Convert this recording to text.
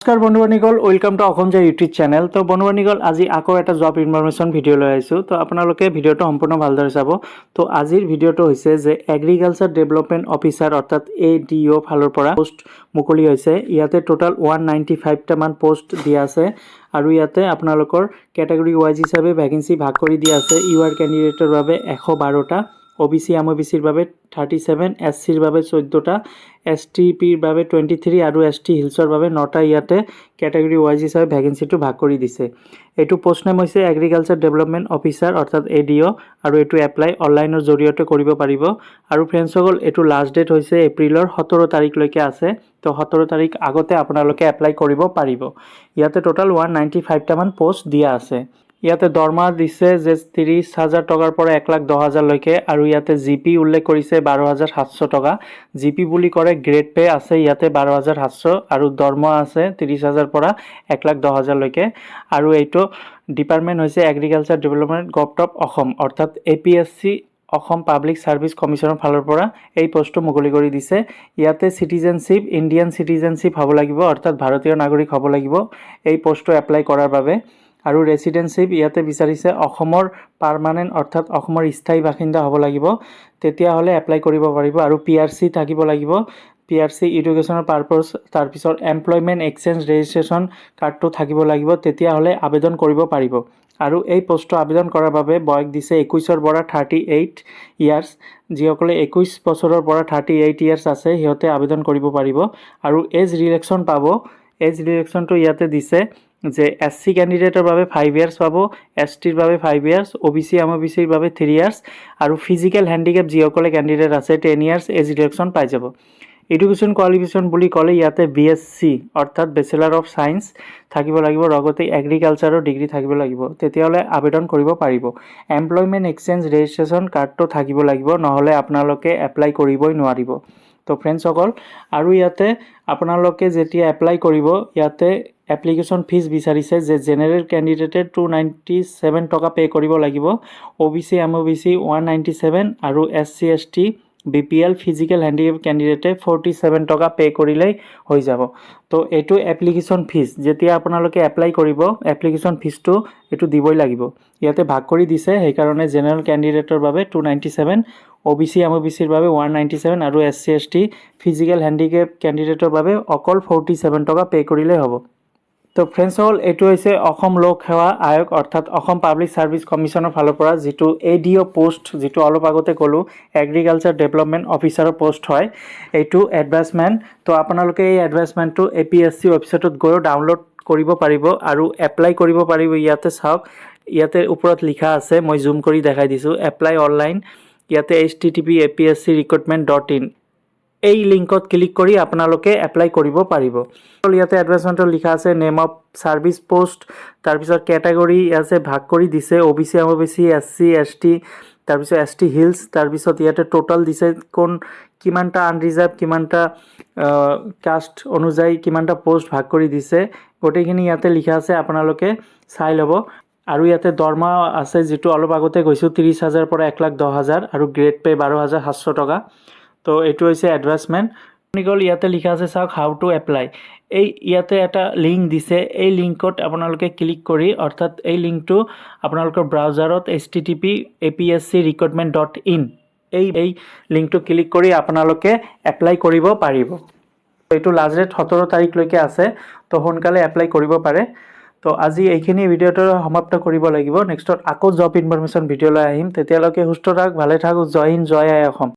নমস্কাৰ বন্ধুবান্ধীসকল, welcome to Assam job YouTube channel. তো বন্ধুবান্ধীসকল, আজি আকৌ এটা জব ইনফৰমেশ্যন ভিডিঅ' লৈ আহিছোঁ। তো আপোনালোকে ভিডিঅ'টো সম্পূৰ্ণ ভালদৰে চাব। তো আজিৰ ভিডিঅ'টো হৈছে যে এগ্ৰিকালচাৰ ডেভেলপমেণ্ট অফিচাৰ অৰ্থাৎ ADO ফালৰ পৰা পোষ্ট মুকলি হৈছে। ইয়াতে টোটাল 195টা মান পোষ্ট দিয়া আছে আৰু ইয়াতে আপোনালোকৰ কেটেগৰী ৱাইজ হিচাপে ভেকেঞ্চি ভাগ কৰি দিয়া আছে। ইউআৰ কেণ্ডিডেটৰ বাবে 112টা, OBC MOBCৰ বাবে 37, SCৰ বাবে 14টা, STPৰ বাবে 23 আৰু ST হিলছৰ বাবে 9টা ইয়াতে কেটেগৰী ৱাইজ হিচাপে ভেকেঞ্চিটো ভাগ কৰি দিছে। এইটো পোষ্ট নেম হৈছে এগ্ৰিকালচাৰ ডেভেলপমেণ্ট অফিচাৰ অৰ্থাৎ ADO আৰু এইটো এপ্লাই অনলাইনৰ জৰিয়তে কৰিব পাৰিব। আৰু ফ্ৰেণ্ডছসকল, এইটো লাষ্ট ডেট হৈছে এপ্ৰিলৰ 17 তাৰিখলৈকে আছে। তো 17 তাৰিখ আগতে আপোনালোকে এপ্লাই কৰিব পাৰিব। ইয়াতে টোটাল 195টা মান পোষ্ট দিয়া আছে। ইয়াতে দৰমহা দিছে যে 30,000 টকাৰ পৰা 1,10,000লৈকে আৰু ইয়াতে GP উল্লেখ কৰিছে 12,700 টকা। GP বুলি কৰে গ্ৰেড পে আছে ইয়াতে 12,700 আৰু দৰমহা আছে 30,000 পৰা 1,10,000লৈকে। আৰু এইটো ডিপাৰ্টমেণ্ট হৈছে agriculture development government of Assam অৰ্থাৎ APSC অসম পাব্লিক ছাৰ্ভিচ কমিশ্যনৰ ফালৰ পৰা এই পোষ্টটো মুকলি কৰি দিছে। ইয়াতে চিটিজেনশ্বিপ ইণ্ডিয়ান চিটিজেনশ্বিপ হ'ব লাগিব অৰ্থাৎ ভাৰতীয় নাগৰিক হ'ব লাগিব এই পোষ্টটো এপ্লাই কৰাৰ বাবে। আৰু ৰেচিডেন্সিপ ইয়াতে বিচাৰিছে অসমৰ পাৰ্মানেণ্ট অৰ্থাৎ অসমৰ স্থায়ী বাসিন্দা হ'ব লাগিব, তেতিয়াহ'লে এপ্লাই কৰিব পাৰিব। আৰু PRC থাকিব লাগিব, PRC এডুকেশ্যনৰ পাৰপছ, তাৰপিছত এমপ্লয়মেণ্ট এক্সচেঞ্জ ৰেজিষ্ট্ৰেশ্যন কাৰ্ডটো থাকিব লাগিব, তেতিয়াহ'লে আবেদন কৰিব পাৰিব। আৰু এই পোষ্টটো আবেদন কৰাৰ বাবে বয়স দিছে 21ৰ পৰা 38 ইয়াৰ্ছ। যিসকলে 21 বছৰৰ পৰা 38 ইয়াৰ্ছ আছে সিহঁতে আবেদন কৰিব পাৰিব। আৰু এজ ৰিলেক্সন পাব। এজ ৰিলেক্সনটো ইয়াতে দিছে যে SC কেণ্ডিডেটৰ বাবে 5 ইয়াৰ্ছ পাব, STৰ বাবে 5 ইয়াৰ্ছ, OBC MOBCৰ বাবে 3 ইয়াৰ্ছ আৰু ফিজিকেল হেণ্ডিকেপ যিসকলে কেণ্ডিডেট আছে 10 ইয়াৰ্ছ এজ ৰিলেক্সন পাই যাব। এডুকেশ্যন কোৱালিফিকেশ্যন বুলি ক'লে ইয়াতে BSc অৰ্থাৎ বেচেলাৰ অফ ছায়েন্স থাকিব লাগিব, লগতে এগ্ৰিকালচাৰৰ ডিগ্ৰী থাকিব লাগিব, তেতিয়াহ'লে আবেদন কৰিব পাৰিব। এমপ্লয়মেণ্ট এক্সচেঞ্জ ৰেজিষ্ট্ৰেশ্যন কাৰ্ডটো থাকিব লাগিব, নহ'লে আপোনালোকে এপ্লাই কৰিবই নোৱাৰিব। তো ফ্ৰেণ্ডছসকল, আৰু ইয়াতে আপোনালোকে যেতিয়া এপ্লাই কৰিব ইয়াতে এপ্লিকেশ্যন ফিজ বিচাৰিছে যে জেনেৰেল কেণ্ডিডেটে 297 টকা পে' কৰিব লাগিব, OBC MOBC 197 আৰু SC ST BPL physical handicap কেণ্ডিডেটে 47 টকা পে' কৰিলেই হৈ যাব। তো এইটো এপ্লিকেশ্যন ফিজ, যেতিয়া আপোনালোকে এপ্লাই কৰিব এপ্লিকেশ্যন ফিজটো এইটো দিবই লাগিব। ইয়াতে ভাগ কৰি দিছে, সেইকাৰণে জেনেৰেল কেণ্ডিডেটৰ বাবে 297, OBC MOBCৰ বাবে 197 আৰু SC ST ফিজিকেল হেণ্ডিকেপ কেণ্ডিডেটৰ বাবে অকল 47 টকা পে' কৰিলেই হ'ব। তো ফ্ৰেণ্ডছসকল, এইটো হৈছে অসম লোক সেৱা আয়োগ অৰ্থাৎ অসম পাব্লিক ছাৰ্ভিচ কমিশ্যনৰ ফালৰ পৰা যিটো ADO পোষ্ট, যিটো অলপ আগতে ক'লোঁ এগ্ৰিকালচাৰ ডেভেলপমেণ্ট অফিচাৰৰ পোষ্ট হয়, এইটো এডভাৰ্টাইজমেণ্ট। তো আপোনালোকে এই এডভাৰ্টাইজমেণ্টটো APSC ৱেবছাইটত গৈও ডাউনলোড কৰিব পাৰিব আৰু এপ্লাই কৰিব পাৰিব। ইয়াতে চাওক, ইয়াতে ওপৰত লিখা আছে, মই জুম কৰি দেখাই দিছোঁ, এপ্লাই অনলাইন। ইয়াতে http://apscrecruitment.in এই লিংকত ক্লিক কৰি আপোনালোকে এপ্লাই কৰিব পাৰিব। ইয়াতে এডভাৰ্টাইজমেণ্টত লিখা আছে নেম অফ ছাৰ্ভিচ পোষ্ট, তাৰপিছত কেটেগৰী আছে ভাগ কৰি দিছে OBC MOBC SC ST, তাৰপিছত ST হিলছ, তাৰপিছত ইয়াতে টোটাল দিছে কিমানটা আনৰিজাৰ্ভ, কিমানটা কাষ্ট অনুযায়ী কিমানটা পোষ্ট ভাগ কৰি দিছে, গোটেইখিনি ইয়াতে লিখা আছে, আপোনালোকে চাই ল'ব। আৰু ইয়াতে দৰমহা আছে যিটো অলপ আগতে কৈছোঁ 30,000 পৰা 1,10,000 আৰু গ্ৰেড পে 12,700 টকা। তো এইটো হৈছে এডভাৰ্টাইজমেণ্ট। ইয়াতে লিখা আছে চাওক হাউ টু এপ্লাই। ইয়াতে এটা লিংক দিছে, এই লিংকত আপোনালোকে ক্লিক কৰি অৰ্থাৎ এই লিংকটো আপোনালোকৰ ব্ৰাউজাৰত http://apscrecruitment.in এই লিংকটো ক্লিক কৰি আপোনালোকে এপ্লাই কৰিব পাৰিব। এইটো লাষ্ট ডেট 17 তাৰিখলৈকে আছে, তো সোনকালে এপ্লাই কৰিব পাৰে। তো আজি এইখিনি ভিডিঅ'টো সমাপ্ত কৰিব লাগিব। নেক্সটত আকৌ জব ইনফৰমেশ্যন ভিডিঅ' লৈ আহিম, তেতিয়ালৈকে সুস্থ থাকক, ভালে থাকক। জয় হিন্দ, জয় আই অসম।